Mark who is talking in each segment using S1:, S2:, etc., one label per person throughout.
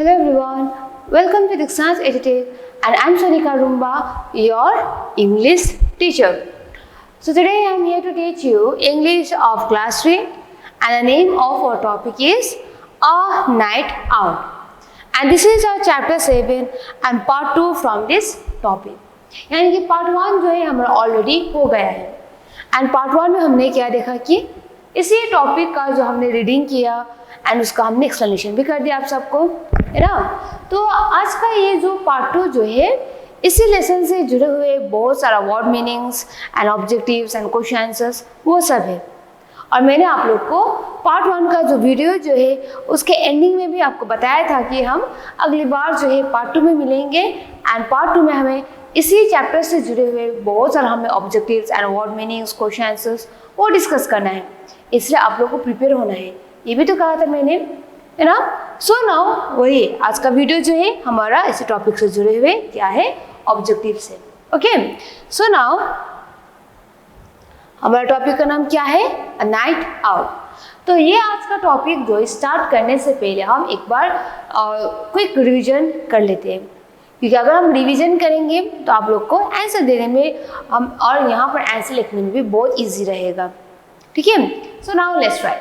S1: Hello everyone, welcome to Dixon's Edutech and I'm Sonika Rumba, your English teacher. So today I am here to teach you English of class 3 and the name of our topic is A Night Out. And this is our chapter 7 and part 2 from this topic. यानी कि part 1 जो है हमारा already हो गया है and part 1 में हमने क्या देखा कि इसी टॉपिक का जो हमने रीडिंग किया एंड उसका हमने एक्सप्लेनेशन भी कर दिया आप सबको, है ना। तो आज का ये जो पार्ट 2 जो है इसी लेसन से जुड़े हुए बहुत सारा word meanings and objectives and question answers वो सब है। और मैंने आप लोग को पार्ट 1 का जो वीडियो जो है उसके एंडिंग में भी आपको बताया था कि हम अगली बार जो है पार्ट 2 में मिलेंगे एंड पार्ट 2 में हमें इसी चैप्टर से जुड़े हुए बहुत सारा हमें objectives and word meanings question answers वो डिस्कस करना है, इसलिए आप लोग को प्रिपेयर होना है, ये भी तो कहा था मैंने, है ना। सो नाउ वही आज का वीडियो जो है हमारा इसी टॉपिक से जुड़े हुए क्या है ऑब्जेक्टिव से। ओके, सो नाउ हमारा टॉपिक का नाम क्या है, अ नाइट आउट। तो ये आज का टॉपिक जो स्टार्ट करने से पहले हम एक बार क्विक रिवीजन कर लेते हैं, क्योंकि अगर हम रिवीजन करेंगे तो आप लोग को आंसर देने में हम और यहाँ पर आंसर लिखने में भी बहुत इजी रहेगा, ठीक है। सो now let's try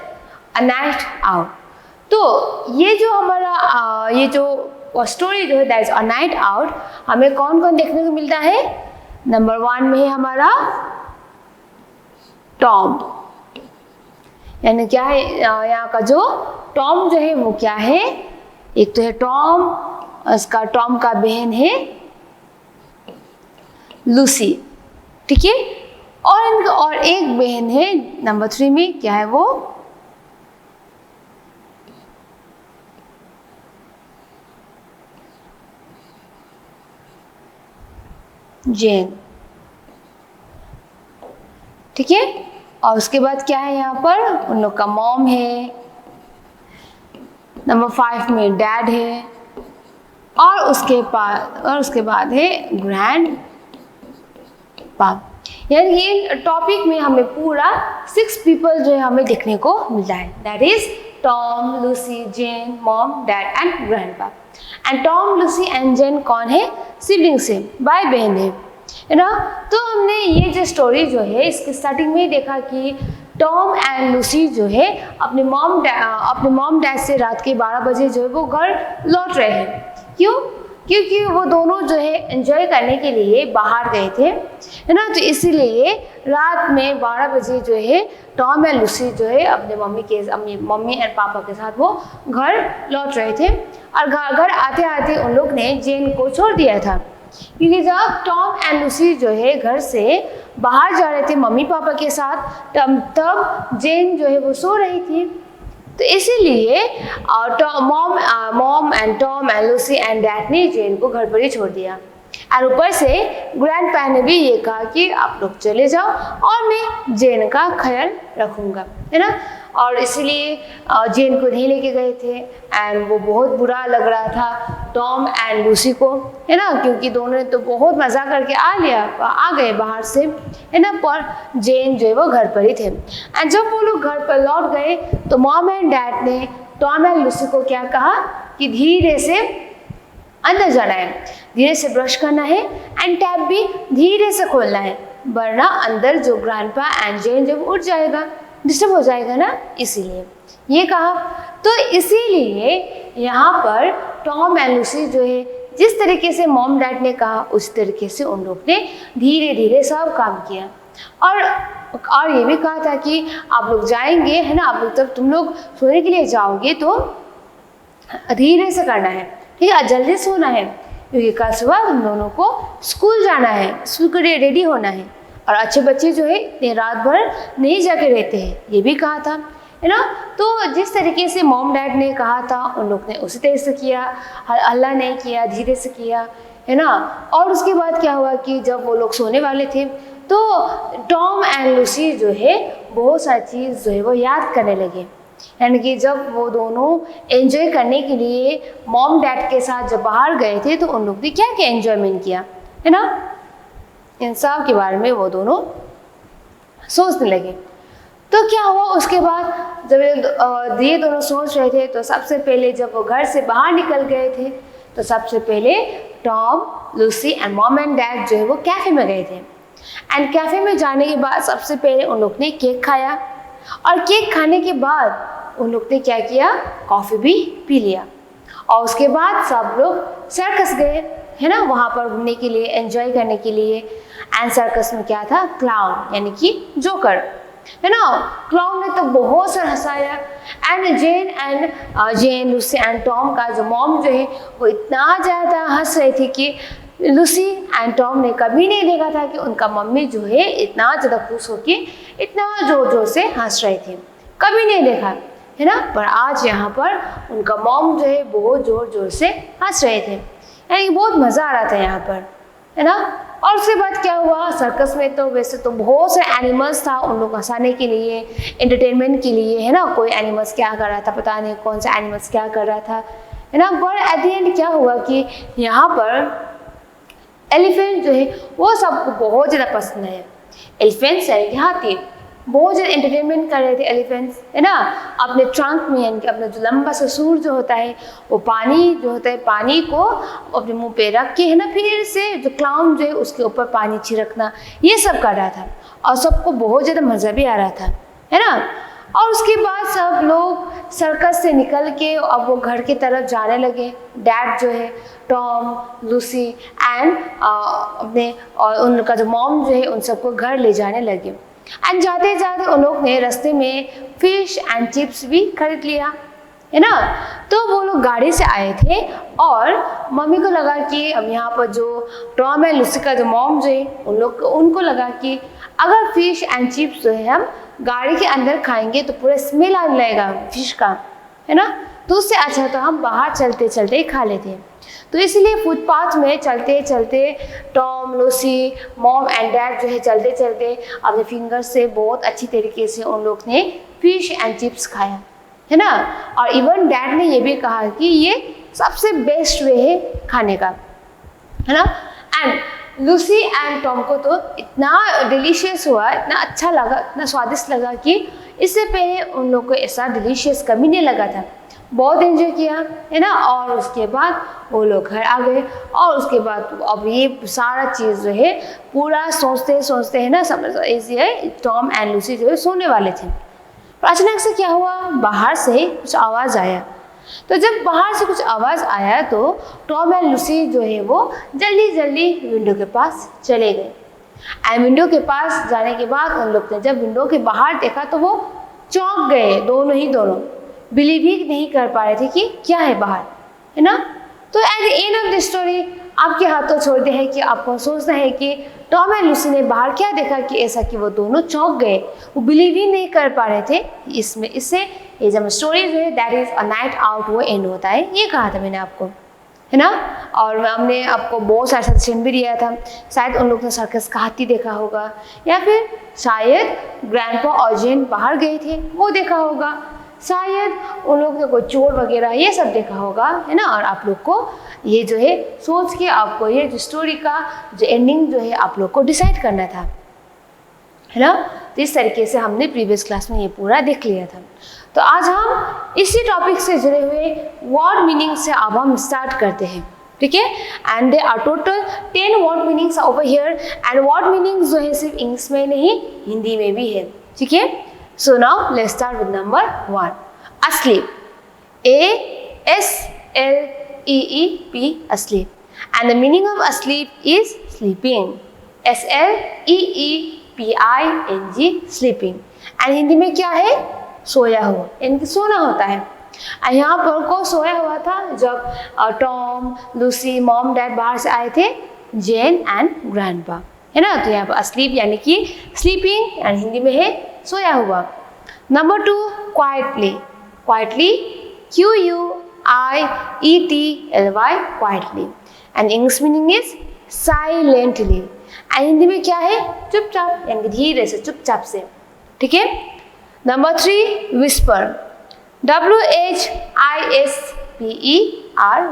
S1: a night out. तो ये जो हमारा ये जो स्टोरी जो है that is a night out, हमें कौन कौन देखने को मिलता है। नंबर 1 में है हमारा टॉम, यानी क्या है यहाँ का जो टॉम जो है वो क्या है, एक तो है टॉम, उसका टॉम का बहन है लूसी, ठीक है। और एक बहन है नंबर 3 में, क्या है वो जेन, ठीक है। और उसके बाद क्या है यहाँ पर उन लोग का मॉम है, नंबर 5 में डैड है और उसके बाद है ग्रैंड पाप। यानी ये टॉपिक में हमें पूरा 6 पीपल जो है हमें देखने को मिलता है, that is Tom, Lucy, Jane, mom, dad and grandpa. And Tom, Lucy and Jane कौन है, सिबलिंग्स है, भाई बहन है ना। तो हमने ये जो स्टोरी जो है इसके स्टार्टिंग में ही देखा कि टॉम एंड लूसी जो है अपने मॉम डैड से रात के 12 बजे जो है वो घर लौट रहे हैं। क्यों? क्योंकि वो दोनों जो है एंजॉय करने के लिए बाहर गए थे, है ना। तो इसीलिए रात में 12 बजे जो है टॉम एंड लूसी जो है अपने मम्मी एंड पापा के साथ वो घर लौट रहे थे। और घर आते आते उन लोग ने जेन को छोड़ दिया था, क्योंकि जब टॉम एंड लूसी जो है घर से बाहर जा रहे थे मम्मी पापा के साथ तब जेन जो है वो सो रही थी। तो इसीलिए mom and Tom and Lucy and dad ने जेन को घर पर ही छोड़ दिया। और ऊपर से ग्रैंडपा ने भी ये कहा कि आप लोग चले जाओ और मैं जेन का ख्याल रखूँगा, है ना। और इसीलिए जेन को नहीं लेके गए थे एंड वो बहुत बुरा लग रहा था टॉम एंड लूसी को, है ना, क्योंकि दोनों ने तो बहुत मज़ा करके आ गए बाहर से, है ना। पर जेन जो है वो घर पर ही थे। एंड जब वो लोग घर पर लौट गए तो मॉम एंड डैड ने टॉम एंड लूसी को क्या कहा कि धीरे से अंदर जाना है, धीरे से ब्रश करना है एंड टैप भी धीरे से खोलना है, वरना अंदर जो ग्रैंडपा एंड जेन जब उठ जाएगा डिस्टर्ब हो जाएगा ना, इसीलिए ये कहा। तो इसीलिए यहाँ पर टॉम एंड लूसी जो है जिस तरीके से मॉम डैड ने कहा उस तरीके से उन लोग ने धीरे धीरे सब काम किया। और ये भी कहा था कि आप लोग जाएंगे, है ना, आप लोग जब तुम लोग सोने के लिए जाओगे तो धीरे से करना है, ठीक है, जल्दी सोना है, क्योंकि कल सुबह तुम दोनों को स्कूल जाना है, स्कूल के लिए रेडी होना है। और अच्छे बच्चे जो है इतने रात भर नहीं जाके रहते हैं, ये भी कहा था, है ना। तो जिस तरीके से मॉम डैड ने कहा था उन लोग ने उसी तरह से किया, हल्ला नहीं किया, धीरे से किया, है ना। और उसके बाद क्या हुआ कि जब वो लोग सोने वाले थे तो टॉम एंड लूसी जो है बहुत सारी चीज़ जो है वो याद करने लगे। यानी कि जब वो दोनों एंजॉय करने के लिए मॉम डैड के साथ जब बाहर गए थे तो उन लोग ने क्या क्या एंजॉयमेंट किया, है ना, इन सब के बारे में वो दोनों सोचने लगे। तो क्या हुआ उसके बाद, जब ये दोनों सोच रहे थे, तो सबसे पहले जब वो घर से बाहर निकल गए थे, तो सबसे पहले Tom, Lucy and mom and dad जो है वो कैफ़े में गए थे। एंड कैफ़े में जाने के बाद सबसे पहले उन लोग ने केक खाया, और केक खाने के बाद उन लोग ने क्या किया, कॉफ़ी भी पी लिया। और उसके बाद सब लोग सर्कस गए, है ना, वहाँ पर घूमने के लिए, एंजॉय करने के लिए। एंड सर्कस में क्या था, क्लाउन यानी कि जोकर, है ना। क्लाउन ने तो बहुत सारा हंसाया। And Jane, Lucy and Tom का जो मॉम जो है वो इतना ज़्यादा हंस रही थी कि लूसी एंड टॉम ने कभी नहीं देखा था कि उनका मम्मी जो है इतना ज़्यादा खुश होके इतना ज़ोर ज़ोर से हंस रही थी, कभी नहीं देखा, है ना। पर आज यहाँ पर उनका मॉम जो है बहुत ज़ोर ज़ोर से हंस रहे थे, यानी बहुत मज़ा आ रहा था यहाँ पर, है ना। और उसके बाद क्या हुआ, सर्कस में तो वैसे तो बहुत सारे एनिमल्स था उन लोग हंसाने के लिए, एंटरटेनमेंट के लिए, है ना। कोई एनिमल्स क्या कर रहा था पता नहीं, कौन सा एनिमल्स क्या कर रहा था, है ना। पर एट द एंड क्या हुआ कि यहाँ पर एलिफेंट जो है वो सबको बहुत ज़्यादा पसंद है। एलिफेंट्स यानी कि हाथी बहुत ज़्यादा एंटरटेनमेंट कर रहे थे एलिफेंट्स, है ना। अपने ट्रंक में यानी कि अपना जो लंबा सा सूर जो होता है वो पानी जो होता है, पानी को अपने मुंह पे रख के, है ना, फिर से जो क्लाउन जो है उसके ऊपर पानी छिड़कना, ये सब कर रहा था। और सबको बहुत ज़्यादा मज़ा भी आ रहा था, है ना। और उसके बाद सब लोग सर्कस से निकल के अब वो घर की तरफ जाने लगे। डैड जो है टॉम, लूसी एंड अपने और उनका जो मॉम जो है उन सबको घर ले जाने लगे। एंड जाते जाते उन लोग ने रास्ते में फिश एंड चिप्स भी खरीद लिया, है ना। तो वो लोग गाड़ी से आए थे और मम्मी को लगा कि अब यहाँ पर जो टॉम एंड लूसी का जो मॉम जो है उनको लगा कि अगर फिश एंड चिप्स जो है हम गाड़ी के अंदर खाएंगे तो पूरा स्मेल आने लगेगा फिश का, है ना। तो उससे अच्छा तो हम बाहर चलते चलते ही खा लेते हैं। तो इसलिए फुटपाथ में चलते चलते Tom, Lucy, mom and dad जो है चलते चलते अपने फिंगर से बहुत अच्छी तरीके से उन लोग ने फिश एंड चिप्स खाया, है ना। और इवन डैड ने ये भी कहा कि ये सबसे बेस्ट वे है खाने का, है ना। एंड लूसी एंड टॉम को तो इतना डिलीशियस हुआ, इतना अच्छा लगा, इतना स्वादिष्ट लगा कि इससे पहले उन लोग को ऐसा डिलीशियस कभी नहीं लगा था। बहुत एंजॉय किया, है ना। और उसके बाद वो लोग घर आ गए और उसके बाद अब ये सारा चीज़ जो है पूरा सोचते सोचते, है ना, समझ है टॉम एंड लूसी जो है सोने वाले थे। पर अचानक से क्या हुआ, बाहर से कुछ आवाज़ आया। तो जब बाहर से कुछ आवाज़ आया तो टॉम एंड लूसी जो है वो जल्दी जल्दी विंडो के पास चले गए। एंड विंडो के पास जाने के बाद उन लोग ने जब विंडो के बाहर देखा तो वो चौंक गए, दोनों बिलीव ही नहीं कर पा रहे थे कि क्या है बाहर, है ना। तो at the end of the story आपके हाथों छोड़ते हैं कि आपको सोचना है कि टॉम एंड लूसी ने बाहर क्या देखा कि ऐसा कि वो दोनों चौंक गए, वो बिलीव ही नहीं कर पा रहे थे। इससे ये जब स्टोरी जो है that is a night out वो एंड होता है, ये कहा था मैंने आपको, है ना। और हमने आपको बहुत सारे सजेशन भी दिया था, शायद उन लोग ने सर्कस का हाथी देखा होगा, या फिर शायद ग्रैंडपा और जेन बाहर गए थे वो देखा होगा, शायद उन लोग ने कोई चोर वगैरह ये सब देखा होगा, है ना। और आप लोग को ये जो है सोच के आपको ये जो स्टोरी का जो एंडिंग जो है आप लोग को डिसाइड करना था, है ना। तो इस तरीके से हमने प्रीवियस क्लास में ये पूरा देख लिया था। तो आज हम इसी टॉपिक से जुड़े हुए वर्ड मीनिंग से अब हम स्टार्ट करते हैं, ठीक है। And they are total 10 word meanings over here. And word meanings जो है सिर्फ इंग्लिश में नहीं हिंदी में भी है, ठीक है। So now let's start with number 1. Asleep. A-S-L-E-E-P. Asleep. And the meaning of asleep is sleeping. S-L-E-E-P-I-N-G. Sleeping. And Hindi में क्या है, सोया हुआ, यानी सोना होता है। यहाँ पर को सोया हुआ था जब टॉम, लूसी, मॉम, डैड बाहर से आए थे, जेन एंड ग्रैंडपा, है ना। तो यहाँ पर asleep यानी कि sleeping एंड हिंदी में है सोया हुआ। Number 2, quietly. Quietly, Q-U-I-E-T-L-Y, quietly. And English meaning is silently. And Hindi में क्या है, चुपचाप, यानी धीरे से, चुपचाप से, ठीक है। Number 3, whisper. W-H-I-S-P-E-R,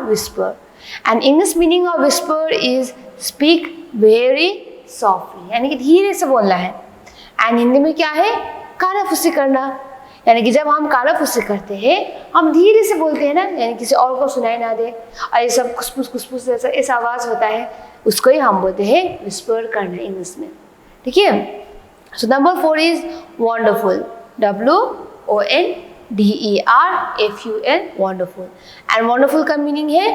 S1: whisper. And English meaning of whisper is speak very softly, यानी कि धीरे से बोलना है। एंड हिंदी में क्या है, कानाफूसी करना, यानी कि जब हम कानाफूसी करते हैं हम धीरे से बोलते हैं ना, यानी किसी और को सुनाई ना दे और ये सब खुसफुस खुसफुस ऐसा आवाज़ होता है, उसको ही हम बोलते हैं विस्पर करना इंग्लिश में। ठीक है। So number 4 is wonderful, WONDERFUL, wonderful. And wonderful का मीनिंग है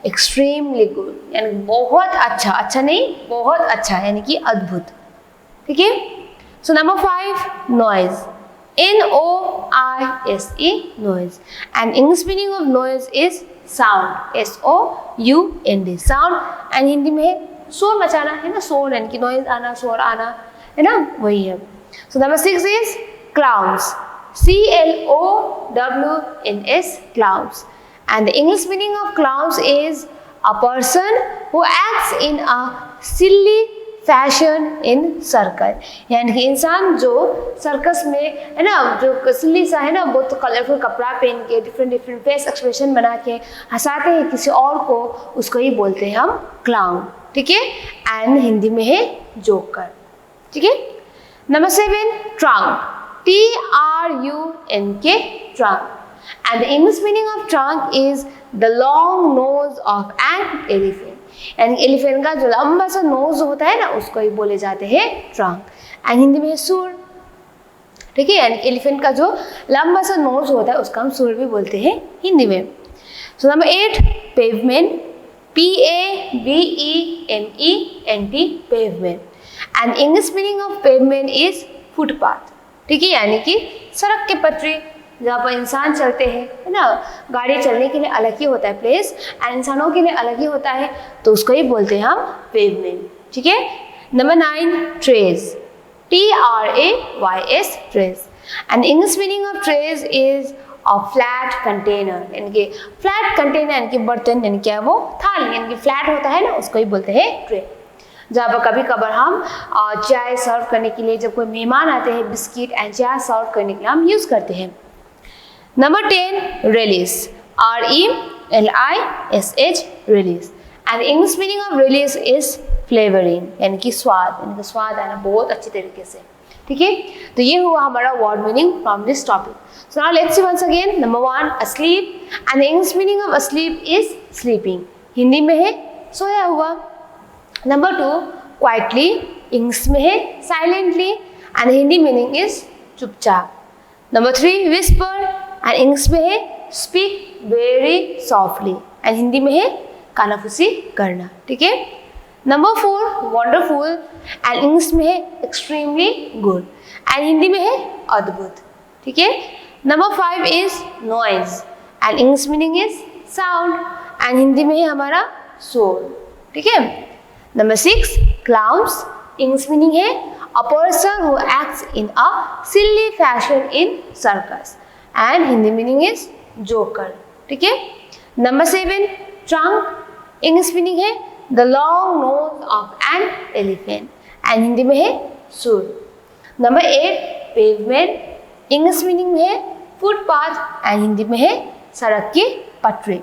S1: एक्सट्रीमली गुड, यानी बहुत अच्छा, अच्छा नहीं बहुत अच्छा, यानी कि अद्भुत। ठीक है। So number 5 noise, NOISE, noise, and English meaning of noise is sound, SOUND, sound, and Hindi में शोर मचाना है ना, शोर यानी कि नॉइज आना, शोर आना है ना, वही है। So number 6 is clowns, CLOWNS, clowns, and the English meaning of clowns is a person who acts in a silly fashion in circus, यानी कि इंसान जो सर्कस में है ना, जो सिल्ली सा है ना, बहुत कलरफुल कपड़ा पहन के डिफरेंट फेस एक्सप्रेशन बना के हंसाते हैं किसी और को, उसको ही बोलते हैं हम क्लाउन। ठीक है। एंड हिंदी में है जोकर। ठीक है। Number 7 trunk, TRUNK, trunk, and the English meaning of trunk is the long nose of an elephant, यानी एलिफेंट का जो लंबा सा नोज होता है ना, उसको ही बोले जाते हैं ट्रंक। एंड हिंदी में है सूर। ठीक है। यानी एलिफेंट का जो लंबा सा नोज होता है उसका हम सूर भी बोलते हैं हिंदी में। So number 8 pavement, PAVEMENT, pavement, and English meaning of pavement is footpath. ठीक है। यानी कि सड़क के पटरी जहाँ पर इंसान चलते हैं, है ना, गाड़ी चलने के लिए अलग ही होता है प्लेस, एंड इंसानों के लिए अलग ही होता है, तो उसको ही बोलते हैं हम पेवमेंट। ठीक है। Number 9 trays, TRAYS, trays, and English meaning of trays is a flat container, यानी कि फ्लैट कंटेनर यानी कि बर्तन, यानी क्या वो थाली, यानी कि फ्लैट होता है ना, उसको ही बोलते हैं ट्रे। जहाँ पर कभी कभार हम चाय सर्व करने के लिए, जब कोई मेहमान आते हैं, बिस्किट एंड चाय सर्व करने के लिए हम यूज़ करते हैं। Number 10 release, RELISH, release, and the English meaning of release is flavoring, यानी कि स्वाद, यानी कि स्वाद आना बहुत अच्छी तरीके से। ठीक है। तो ये हुआ हमारा word meaning from this topic. So now let's see once again. Number 1 asleep, and the English meaning of asleep is sleeping, Hindi में है सोया हुआ। नंबर 2 quietly, इंग्लिश में है silently, and Hindi meaning is चुपचाप। नंबर 3 whisper, एंड इंग्लिश में है speak very softly, and Hindi में है कानाफूसी करना। ठीक है। नंबर 4 वंडरफुल, एंड इंग्लिश में है एक्सट्रीमली गुड, एंड हिंदी में है अद्भुत। ठीक है। Number 5 is noise, and English meaning is sound, and Hindi में है हमारा शोर। ठीक है। नंबर 6 क्लाउन्स, इंग्लिश मीनिंग है a person who acts in a silly fashion in circus, and Hindi meaning is joker. ठीक है। नंबर 7 ट्रंक, इंग्लिश मीनिंग है the long nose of an elephant, and Hindi में है सूर। नंबर 8 पेवमेंट, इंग्लिश मीनिंग में है footpath, and Hindi में है सड़क की पटरी।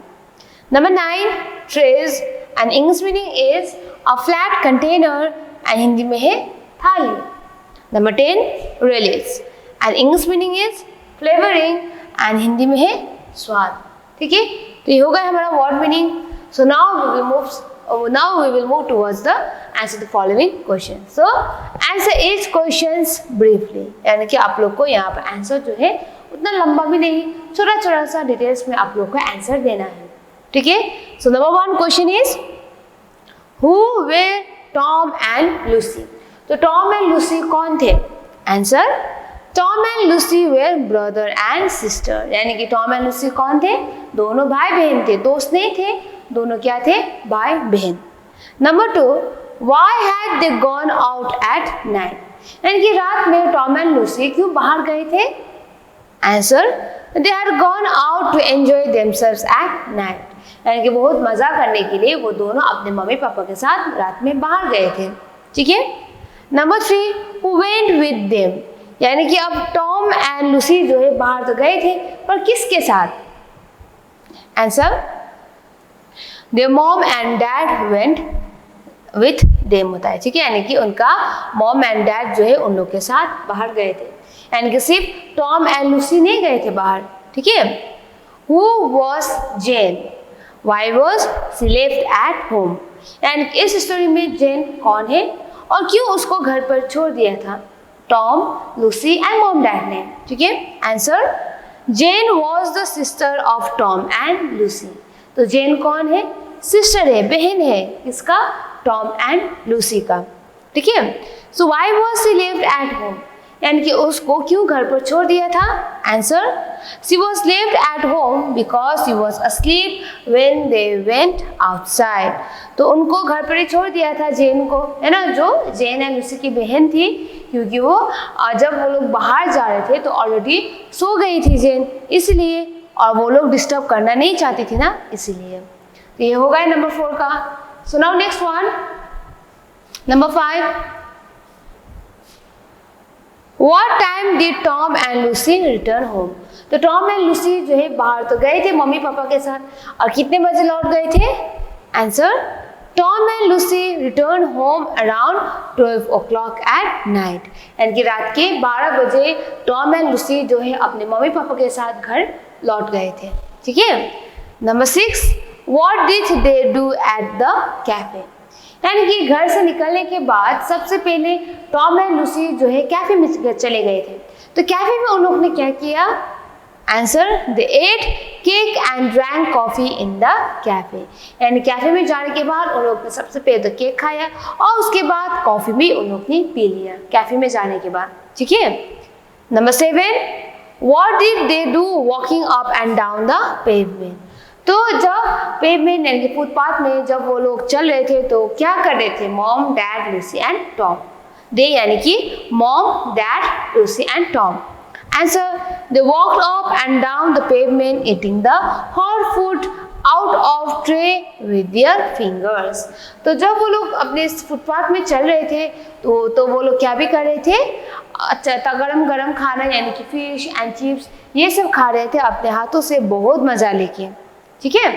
S1: Number 9 trays, and English meaning is a flat container, and Hindi में है थाली। Number 10 relish, and English meaning is flavouring, and Hindi में है स्वाद। ठीक है। तो ये हो गया हमारा word meaning. So now we will move towards the answer the following question. So answer each questions briefly, यानी कि आप लोग को यहाँ पर आंसर जो है उतना लंबा भी नहीं, छोटा छोटा सा डिटेल्स में आप लोग को आंसर देना है। ठीक है। सो number 1 question is who were Tom and Lucy. तो टॉम एंड लूसी कौन थे? Answer Tom and Lucy were brother and sister, यानी कि टॉम एंड लूसी कौन थे? दोनों भाई बहन थे, दोस्त नहीं थे, दोनों क्या थे? भाई बहन। Number 2 why had they gone out at night, यानी कि रात में टॉम एंड लूसी क्यों बाहर गए थे? Answer they had gone out to enjoy themselves at night, यानी कि बहुत मजा करने के लिए वो दोनों अपने मम्मी पापा के साथ रात में बाहर गए थे। ठीक है। Number 3 who went with them, यानी कि अब टॉम एंड लूसी जो है बाहर तो गए थे, पर किसके साथ? Answer there mom and dad went with them होता है। ठीक है। यानी कि उनका मॉम एंड डैड जो है उन लोग के साथ बाहर गए थे। यानी कि सिर्फ टॉम एंड लूसी नहीं गए थे बाहर, ठीक है। Who was Jane? Why was she left at home? यानी कि इस स्टोरी में जेन कौन है और क्यों उसको घर पर छोड़ दिया था Tom, Lucy and mom dad ने, ठीक है। Answer, Jane was the sister of Tom and Lucy. तो जेन कौन है? सिस्टर है, बहन है, किसका? टॉम एंड लूसी का, ठीक है। So why was she left at home, यानी कि उसको क्यों घर पर छोड़ दिया था? Answer, she was left at home because she was asleep when they went outside. तो उनको घर पर ही छोड़ दिया था जेन को, है ना, जो जेन एंड लूसी की बहन थी, क्योंकि वो जब वो लोग बाहर जा रहे थे तो ऑलरेडी सो गई थी जेन, इसलिए, और वो लोग डिस्टर्ब करना नहीं चाहती थी ना, इसीलिए। तो ये हो गया नंबर 4 का। सो now next one, number 5। What time did Tom and Lucy return home? तो टॉम एंड लूसी जो है बाहर तो गए थे मम्मी पापा के साथ, और कितने बजे लौट गए थे? Answer, Tom and Lucy return home around 12 o'clock at night, यानी कि रात के 12 बजे टॉम एंड लूसी जो है अपने मम्मी पापा के साथ घर लौट गए थे, ठीक है। Number 6, What did they do at the cafe? यानी कि घर से निकलने के बाद सबसे पहले टॉम एंड लूसी जो है कैफे में चले गए थे। तो कैफे में उन लोग ने क्या किया? Answer, they ate cake and drank coffee in the cafe, यानी कैफे में जाने के बाद उन लोग ने सबसे पहले तो केक खाया और उसके बाद कॉफी भी उन लोग ने पी लिया कैफे में जाने के बाद, ठीक है। Number 7, what did they do walking up and down the pavement? तो जब पेवमेंट यानी कि फुटपाथ में जब वो लोग चल रहे थे तो क्या कर रहे थे? Mom, dad, Lucy and Tom. They यानी कि mom, dad, Lucy and Tom. Answer, they walked up and down the pavement eating the hot food out of tray with their fingers. तो जब वो लोग अपने फुटपाथ में चल रहे थे तो वो लोग क्या भी कर रहे थे? अच्छा, गरम गरम खाना यानी कि फिश एंड चिप्स ये सब खा रहे थे अपने हाथों से, बहुत मजा लेके, ठीक है।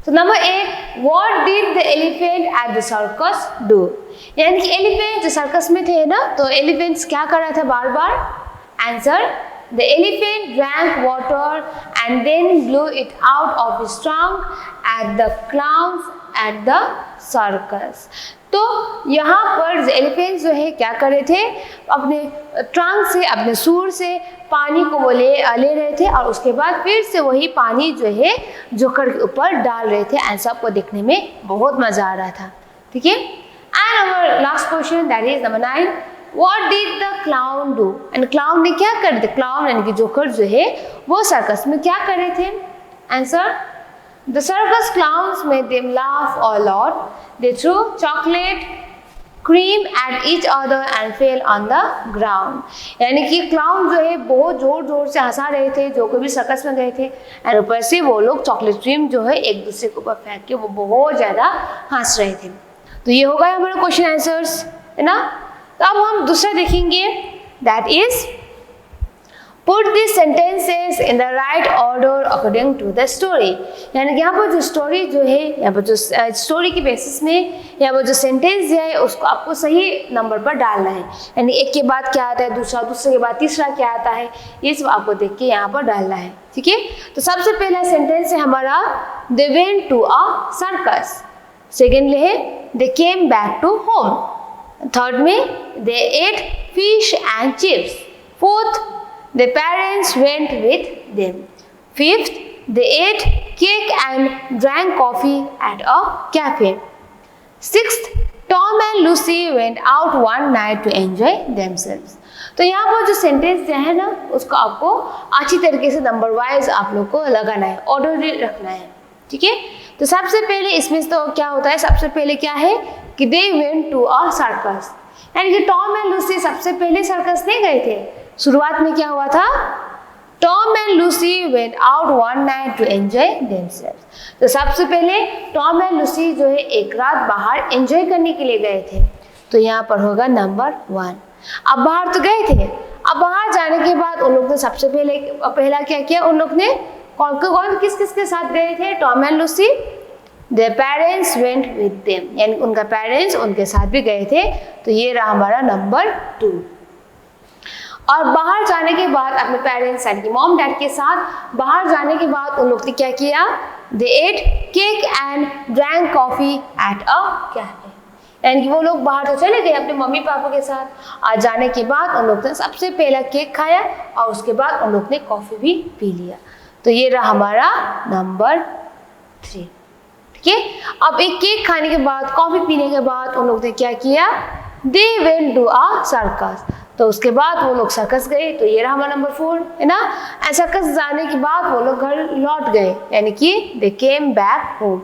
S1: तो number 8, what did the elephant eight the circus do? यानी कि एलिफेंट जो सर्कस में थे ना, तो एलिफेंट्स क्या कर रहा था बार बार? Answer, the elephant drank water and then blew it out of his trunk at the clowns at the circus. तो यहाँ पर एलिफेंट जो है क्या कर रहे थे? अपने ट्रंक से, अपने सूर से पानी को वो ले रहे थे और उसके बाद फिर से वही पानी जो है जोकर के ऊपर डाल रहे थे, एंड सबको देखने में बहुत मजा आ रहा था, ठीक है। And our last question, that is number 9, what did the clown do? And clown ने क्या कर रहे थे? क्लाउन यानी कि जोकर जो है वो सर्कस में क्या कर रहे थे? Answer, the circus clowns made them laugh a lot. They threw chocolate cream at each other and fell on the ground. यानी कि क्लाउन जो है बहुत जोर जोर से हंसा रहे थे जो कोई भी सर्कस में गए थे, एंड ऊपर से वो लोग चॉकलेट क्रीम जो है एक दूसरे के ऊपर फेंक के वो बहुत ज़्यादा हंस रहे थे। तो ये होगा हमारा क्वेश्चन आंसर्स, है ना। तो अब हम दूसरा देखेंगे, that is Put these sentences in the right order according to the story. यानी कि यहाँ पर जो स्टोरी जो है, यहाँ पर जो स्टोरी की बेसिस में यहाँ पर जो सेंटेंस दिया है उसको आपको सही नंबर पर डालना है, यानी एक के बाद क्या आता है दूसरा, दूसरे के बाद तीसरा क्या आता है, ये सब आपको देख के यहाँ पर डालना है, ठीक है। तो सबसे पहला सेंटेंस है हमारा, they went to a circus. Second है, they came back to home. Third में, they ate fish and chips. Fourth, their parents went with them. Fifth, they ate cake and drank coffee at a cafe. Sixth, Tom and Lucy went out one night to enjoy themselves. तो यहाँ पर जो sentence दिया है ना उसको आपको अच्छी तरीके से नंबर वाइज आप लोग को लगाना है, ऑर्डर रखना है, ठीक है। तो सबसे पहले इसमें तो क्या होता है, सबसे पहले क्या है कि they went to a circus, यानी कि टॉम एंड लूसी सबसे पहले सर्कस नहीं गए थे। शुरुआत में क्या हुआ था? Tom and Lucy went out one night to enjoy themselves. तो सबसे पहले टॉम एंड लूसी जो है एक रात बाहर एंजॉय करने के लिए गए थे, तो यहाँ पर होगा नंबर 1। अब बाहर तो गए थे, अब बाहर जाने के बाद उन लोग ने सबसे पहला क्या किया, उन लोग ने कौन किस किस के साथ गए थे? Tom and Lucy, their parents went with them, यानी उनका पेरेंट्स उनके साथ भी गए थे, तो ये रहा हमारा नंबर 2। और बाहर जाने के बाद अपने पेरेंट्स यानी कि मॉम डैड के साथ बाहर जाने के बाद उन लोग ने क्या किया, they ate cake and drank coffee at a cafe, यानी कि वो लोग बाहर तो चले गए अपने मम्मी पापा के साथ और जाने के बाद उन लोग ने सबसे पहला केक खाया और उसके बाद उन लोग ने कॉफी भी पी लिया। तो ये रहा हमारा नंबर 3। ठीक है, अब एक केक खाने के बाद कॉफी पीने के बाद उन लोग ने क्या किया, they went to a circus, तो उसके बाद वो लोग सर्कस गए। तो ये रहा हमारा नंबर 4 है ना। सर्कस जाने के बाद वो लोग घर लौट गए, यानी कि दे केम बैक होम,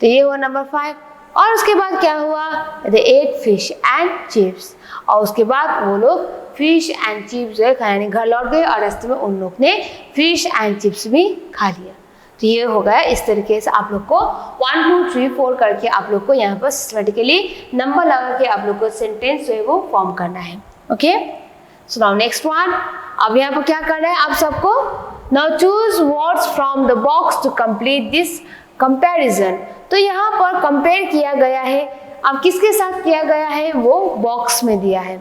S1: तो ये हुआ नंबर 5। और उसके बाद क्या हुआ, दे एट फिश एंड चिप्स, और उसके बाद वो लोग फिश एंड चिप्स जो है यानी घर लौट गए और रास्ते में उन लोग ने फिश एंड चिप्स भी खा लिया। तो ये हो गया। इस तरीके से आप लोग को 1 2 3 4 करके आप लोग को यहाँ पर सिस्टमेटिकली नंबर लगा के आप लोग को सेंटेंस जो है वो फॉर्म करना है। Okay, so now next one. अब यहाँ पर क्या करना है आप सबको, now choose words from the box to complete this comparison. तो यहाँ पर कंपेयर किया गया है, अब किसके साथ किया गया है वो बॉक्स में दिया है,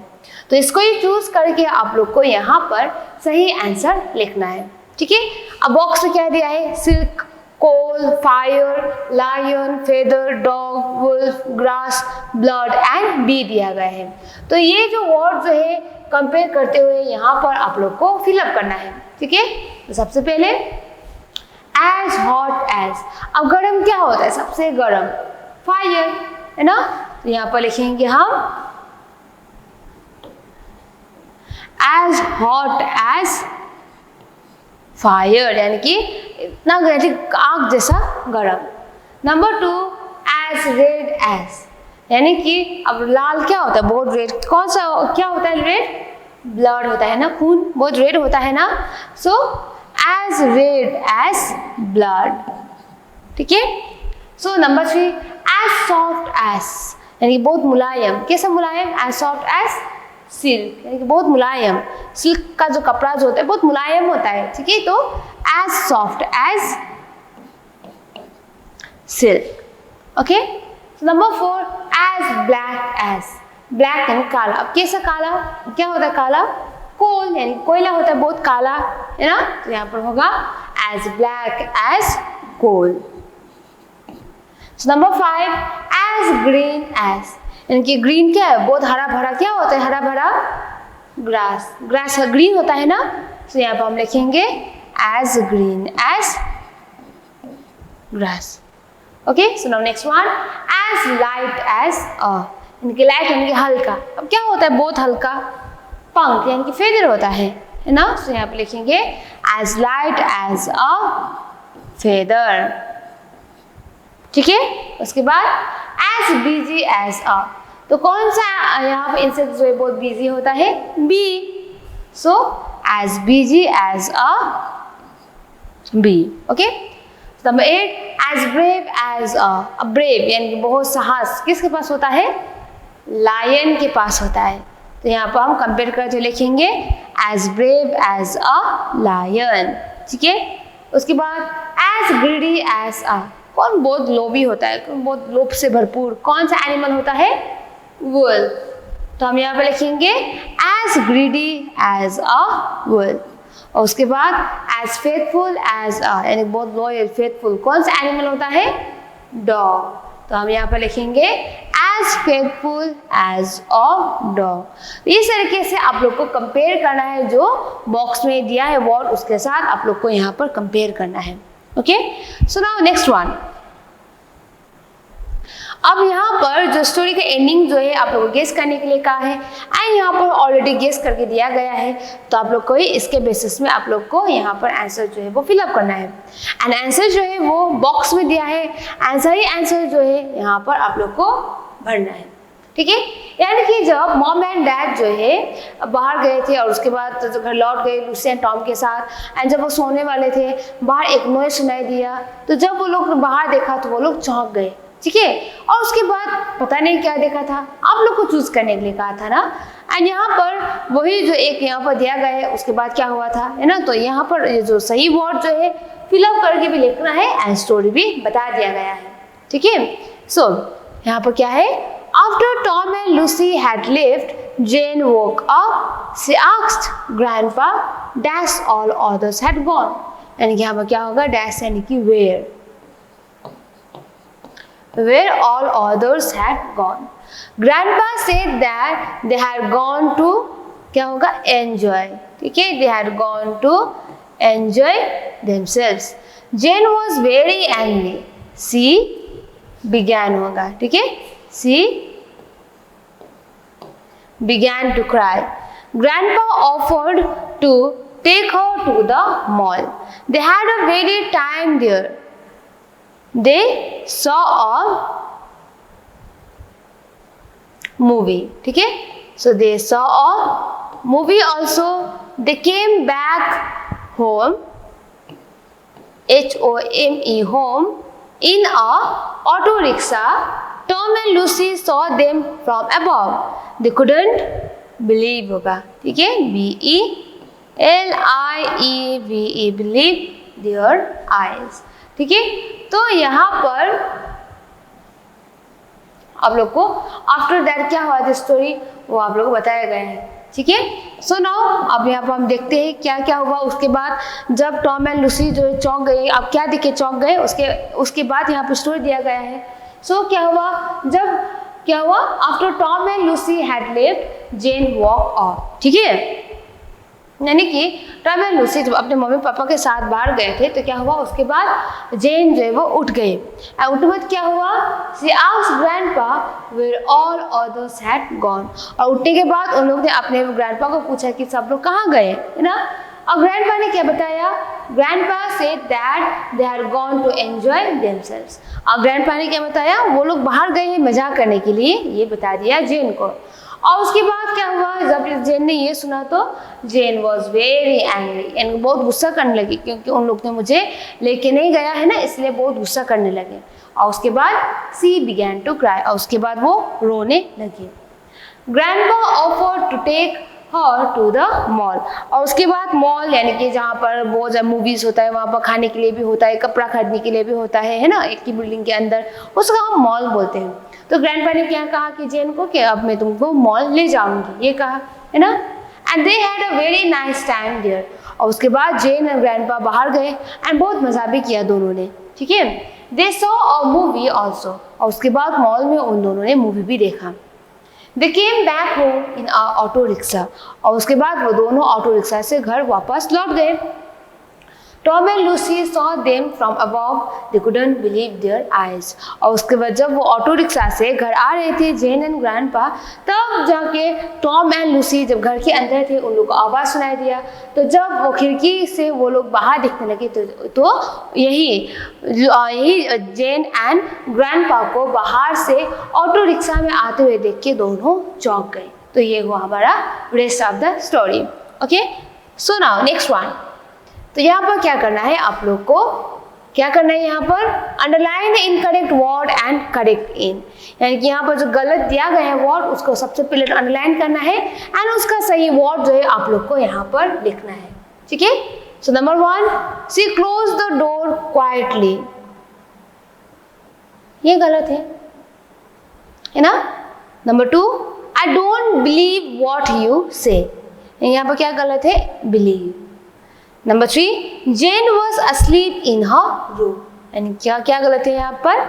S1: तो इसको ही चूज करके आप लोग को यहाँ पर सही आंसर लिखना है। ठीक है, अब बॉक्स में क्या दिया है, silk, coal, fire, lion, feather, dog, wolf, grass, blood and bee दिया गया है। तो ये जो वर्ड जो है कंपेयर करते हुए यहाँ पर आप लोग को फिलअप करना है। ठीक है, तो सबसे पहले एज हॉट एज, अब गर्म क्या होता है, सबसे गर्म फायर है ना, तो यहाँ पर लिखेंगे हम एज हॉट एज फायर, यानी कि इतना आग जैसा गर्म। नंबर 2 एज रेड एज, यानी कि अब लाल क्या होता है, बहुत रेड, कौन सा क्या होता है रेड, ब्लड होता है ना, खून बहुत रेड होता है ना, so as red as blood. ठीक है, सो नंबर 3 एज सॉफ्ट एज, यानी कि बहुत मुलायम, कैसा मुलायम, एज सॉफ्ट एज सिल्क, यानी कि बहुत मुलायम, सिल्क का जो कपड़ा जो होता है बहुत मुलायम होता है। ठीक है, तो as soft as silk. Okay, number 4 as black as, black यानी काला, अब कैसा काला, क्या होता है काला, कोल यानी कोयला होता है बहुत काला है ना, तो यहाँ पर होगा as black as coal. Number 5 as green as, यानी कि ग्रीन क्या है, बहुत हरा भरा, क्या होता है हरा भरा, ग्रास, ग्रास ग्रीन होता है ना, तो यहाँ पर हम लिखेंगे as green as grass. Okay, so now next one as light as a, यानी कि लाइट यानी कि हल्का, अब क्या होता है बहुत हल्का, पंख यानी कि फेदर होता है ना, तो यहाँ पे लिखेंगे as light as a feather. ठीक है, उसके बाद एज बिजी एज अ, तो कौन सा यहाँ पे इंसेक्ट जो है बहुत बिजी होता है, bee, so as busy as a bee. Okay, number 8 as brave as a, brave यानी कि बहुत साहस किसके पास होता है, लायन के पास होता है, तो यहाँ पर हम कंपेयर करके लिखेंगे as brave as a lion. ठीक है, उसके बाद एज ग्रीडी एज अ, कौन बहुत लोभी होता है, कौन बहुत लोभ से भरपूर, कौन सा एनिमल होता है, वुल्फ, तो हम यहाँ पे लिखेंगे as greedy as a wolf. और उसके बाद एज फेथफुल एज अ, यानी बहुत लॉयल फेथफुल, कौन सा एनिमल होता है, डॉग, तो हम यहाँ पर लिखेंगे as faithful as a dog. इस तरीके से आप लोग को कंपेयर करना है, जो बॉक्स में दिया है वर्ड उसके साथ आप लोग को यहाँ पर कंपेयर करना है। Okay, so now next one. अब यहाँ पर जो स्टोरी का एंडिंग जो है आप लोग को गेस करने के लिए कहा है, एंड यहाँ पर ऑलरेडी गेस करके दिया गया है, तो आप लोग को ही इसके बेसिस में आप लोग को यहाँ पर आंसर जो है वो फिलअप करना है। एंड आंसर जो है वो बॉक्स में दिया है, आंसर ही आंसर जो है यहाँ पर आप लोग को भरना है। ठीक है, यानी कि जब मॉम एंड डैड जो है बाहर गए थे और उसके बाद तो घर लौट गए लूसी एंड टॉम के साथ, एंड जब वो सोने वाले थे बाहर एक नॉइज सुनाई दिया, तो जब वो लोग बाहर देखा तो वो लोग चौंक गए। ठीक है, और उसके बाद पता नहीं क्या देखा था, आप लोग को चूज करने के लिए कहा था ना, एंड यहाँ पर वही जो एक यहाँ पर दिया गया है उसके बाद क्या हुआ था है ना, तो यहाँ पर ये जो सही वर्ड जो है फिलअप करके भी लिखना है एंड स्टोरी भी बता दिया गया है। ठीक है, सो यहाँ पर क्या है, after Tom and Lucy had lift, Jane woke up she asked grandpa dash all others had gone. यानी कि यहाँ पर क्या होगा, dash यानी कि where all others had gone. Grandpa said that they had gone to क्या होगा, enjoy. ठीक है, they had gone to enjoy themselves. Jane was very angry. She began होगा, ठीक है, she began to cry. Grandpa offered to take her to the mall. They had a very time there. They saw a movie. ठीक है, so they saw a movie also. They came back home, HOME, home, in a auto rickshaw. Tom and Lucy saw them from above. They couldn't believe होगा, ठीक है, BELIEVE, believe their eyes. ठीक है, तो यहाँ पर आप लोग को आफ्टर दैट क्या हुआ था स्टोरी, वो आप लोग को बताया गया है. ठीक है, सो नाउ अब यहाँ पर हम देखते हैं क्या क्या हुआ उसके बाद जब टॉम एंड लूसी जो चौंक गए. अब क्या दिखे, चौंक गए. उसके बाद यहाँ पर स्टोरी दिया गया है. सो क्या हुआ, जब क्या हुआ, after Tom and Lucy had left, Jane woke up. ठीक है, यानी कि टॉम एंड लूसी जब अपने मम्मी पापा के साथ बाहर गए थे तो क्या हुआ, उसके बाद जेन जो है वो उठ गए. उठने बाद क्या हुआ, she asked grandpa where all others had gone. और उठने के बाद उन लोग ने अपने ग्रैंडपा को पूछा कि सब लोग कहाँ गए, है ना. और ग्रैंडपा ने क्या बताया, grandpa said that they are gone to enjoy themselves. और ग्रैंडपा ने क्या बताया, वो लोग बाहर गए हैं मजा करने के लिए, ये बता दिया जेन को. और उसके बाद क्या हुआ, जब जेन ने ये सुना तो जेन वॉज वेरी एंग्री, यानी बहुत गुस्सा करने लगी क्योंकि उन लोग ने मुझे लेके नहीं गया है ना, इसलिए बहुत गुस्सा करने लगे. और उसके बाद सी बिगैन टू क्राई, और उसके बाद वो रोने लगी. Grandpa offered to take her to the mall. और उसके बाद मॉल यानी कि जहाँ पर बहुत ज़्यादा मूवीज़ होता है, वहाँ पर खाने के लिए भी होता है, कपड़ा खरीदने के लिए भी होता है ना, एक ही बिल्डिंग के अंदर, उसका हम मॉल बोलते हैं. तो ग्रैंडपा ने क्या कहा कि जेन को कि अब मैं तुमको मॉल ले जाऊंगी, ये कहा, है ना. And they had a very nice time there. और उसके बाद जेन और ग्रैंडपा बाहर गए एंड बहुत मज़ा भी किया दोनों ने. ठीक है, they saw a movie also. और उसके बाद मॉल में उन दोनों ने मूवी भी देखा. They came back home in a auto rickshaw. और उसके बाद वो दोनों ऑटो रिक्शा से घर वापस लौट गए. Tom and Lucy saw them from above, they couldn't believe their eyes. और उसके बाद जब वो ऑटो रिक्शा से घर आ रहे थे जेन एंड ग्रैंडपा, तब जाके टॉम एंड लूसी जब घर के अंदर थे उन लोग को आवाज़ सुनाई दिया. तो जब वो खिड़की से वो लोग बाहर दिखने लगे तो यही जेन एंड ग्रैंडपा को बाहर से ऑटो रिक्शा में आते हुए देख के दोनों चौंक गए. तो ये हुआ हमारा rest of the story. Okay, so now next one. तो यहाँ पर क्या करना है, आप लोग को क्या करना है, यहाँ पर underline the incorrect word and correct in. यानी कि यहाँ पर जो गलत दिया गया है वर्ड उसको सबसे पहले अंडरलाइन करना है एंड उसका सही वर्ड जो है आप लोग को यहाँ पर लिखना है. ठीक है, सो number 1, she close the door quietly. ये गलत है ना. Number 2, I don't believe what you say. यहाँ पर क्या गलत है, believe. Number 3, Jane was asleep in her room. यानी क्या क्या गलत है यहाँ पर,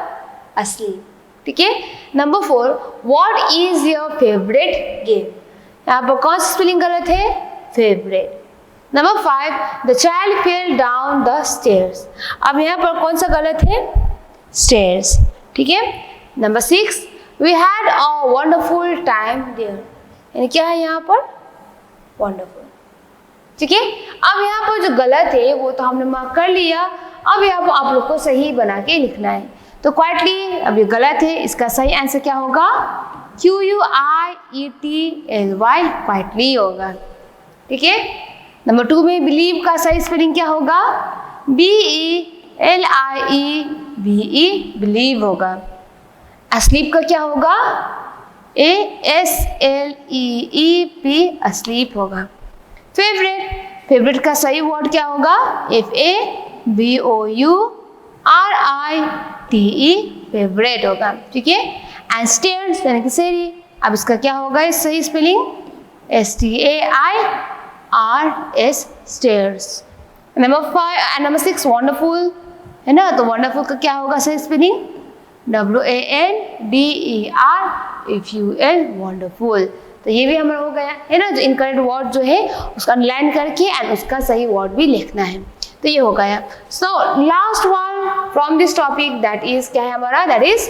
S1: अस्लीप. ठीक है. Number 4, what is your favourite game. यहाँ पर कौन सी स्पेलिंग गलत है, favourite. Number 5, the child fell down the stairs. अब यहाँ पर कौन सा गलत है, स्टेयर्स. ठीक है. Number 6, we had a wonderful time there. यानी क्या है यहाँ पर, वंडरफुल. ठीक है. अब यहाँ पर जो गलत है वो तो हमने मार्क कर लिया. अब यहाँ पर आप लोग को सही बना के लिखना है. तो क्वाइटली अब ये गलत है, इसका सही आंसर क्या होगा, QUIETLY, क्वाइटली होगा. ठीक है. नंबर 2 में बिलीव का सही स्पेलिंग क्या होगा, BELIEVE, बिलीव होगा. अस्लीप का क्या होगा, ASLEEP, अस्लीप होगा. फेवरेट का सही वर्ड क्या होगा, FAVOURITE, फेवरेट होगा. ठीक है. एंड स्टेयर्स यानी कि सीढ़ी. अब इसका क्या होगा, इस सही spelling STAIRS, stairs. Number 6 wonderful है ना, तो वंडरफुल का क्या होगा सही स्पेलिंग? WANDERFUL, wonderful. तो ये भी हमारा हो गया है ना, जो इनकरेक्ट वर्ड जो है उसका अंडरलाइन करके एंड उसका सही वर्ड भी लिखना है, तो ये हो गया। So last one from this topic, that is क्या है हमारा, दैट इज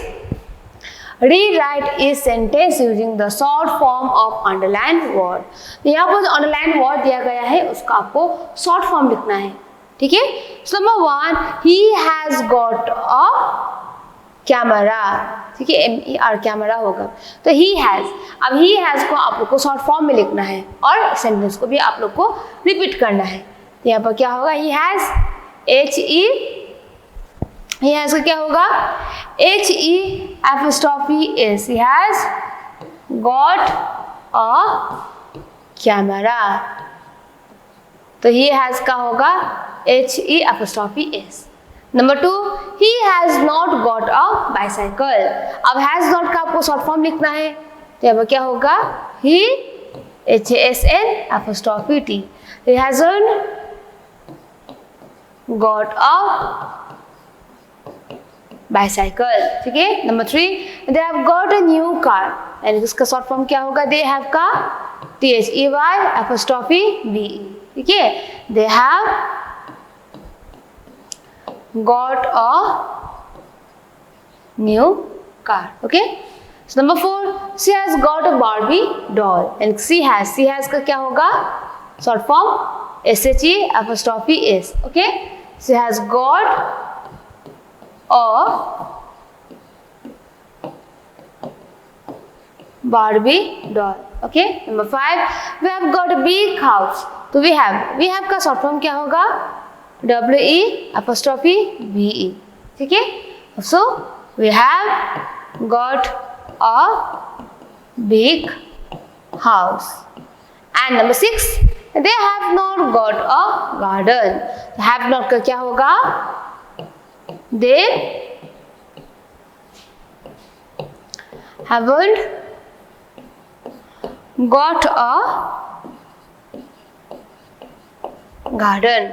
S1: रीराइट इस sentence using the short form of underline word. तो यहाँ पर जो अंडरलाइन वर्ड दिया गया है उसका आपको शॉर्ट फॉर्म लिखना है, ठीक है। सो number 1, he has got a camera, ठीक है, MER कैमरा होगा, तो ही हैज। अब ही हैज को आप लोग को शॉर्ट फॉर्म में लिखना है और सेंटेंस को भी आप लोग को रिपीट करना है। तो यहाँ पर क्या होगा, he has HE, he has का क्या होगा, HE'S, he has got a camera, तो he has का होगा HE'S। Number 2, he has not got a bicycle। अब has not का आपको शॉर्ट फॉर्म लिखना है, तो यहाँ पर क्या होगा, he HASN'T, he hasn't got a bicycle, ठीक है। Number 3, they have got a new car, यानी इसका शॉर्ट फॉर्म क्या होगा, they have का THEY'BE, ठीक है, they have got a new car, okay। So number 4, she has got a Barbie doll, and she has का क्या होगा, short form SHE'S, okay। She has got a Barbie doll, okay। Number 5, we have got a big house, तो we have का short form क्या होगा, WE'BE, ठीक है। So we have got a big house। And number 6, they have not got a garden, have not का क्या होगा, they haven't got a garden,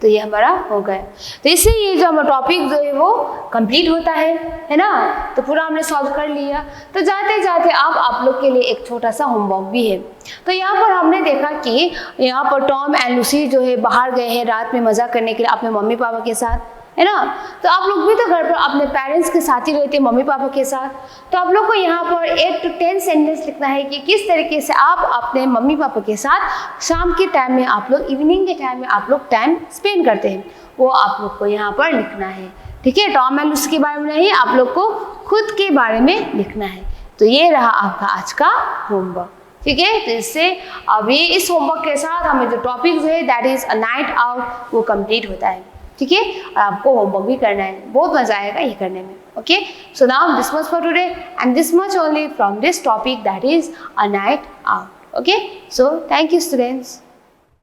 S1: तो ये हमारा हो गया। तो इससे ये जो हमारा टॉपिक जो है वो कंप्लीट होता है ना, तो पूरा हमने सॉल्व कर लिया। तो जाते जाते अब आप लोग के लिए एक छोटा सा होमवर्क भी है। तो यहाँ पर हमने देखा कि यहाँ पर टॉम एंड लूसी जो है बाहर गए हैं रात में मज़ा करने के लिए अपने मम्मी पापा के साथ, है ना। तो आप लोग भी तो घर पर अपने पेरेंट्स के साथ ही रहते हैं, मम्मी पापा के साथ। तो आप लोग को यहाँ पर 8 to 10 सेंटेंस लिखना है कि किस तरीके से आप अपने मम्मी पापा के साथ शाम के टाइम में आप लोग, इवनिंग के टाइम में आप लोग टाइम स्पेंड करते हैं, वो आप लोग को यहाँ पर लिखना है, ठीक है। टॉम एंड लूसी के बारे में नहीं, आप लोग को खुद के बारे में लिखना है। तो ये रहा आपका आज का होमवर्क, ठीक है। तो इससे अभी इस होमवर्क के साथ हमें जो टॉपिक जो है that is a night out, वो कंप्लीट होता है, ठीक है। और आपको होमवर्क भी करना है, बहुत मजा आएगा ये करने में, okay. So now this much for today and this much only from this topic that is a night out, okay. So thank you students.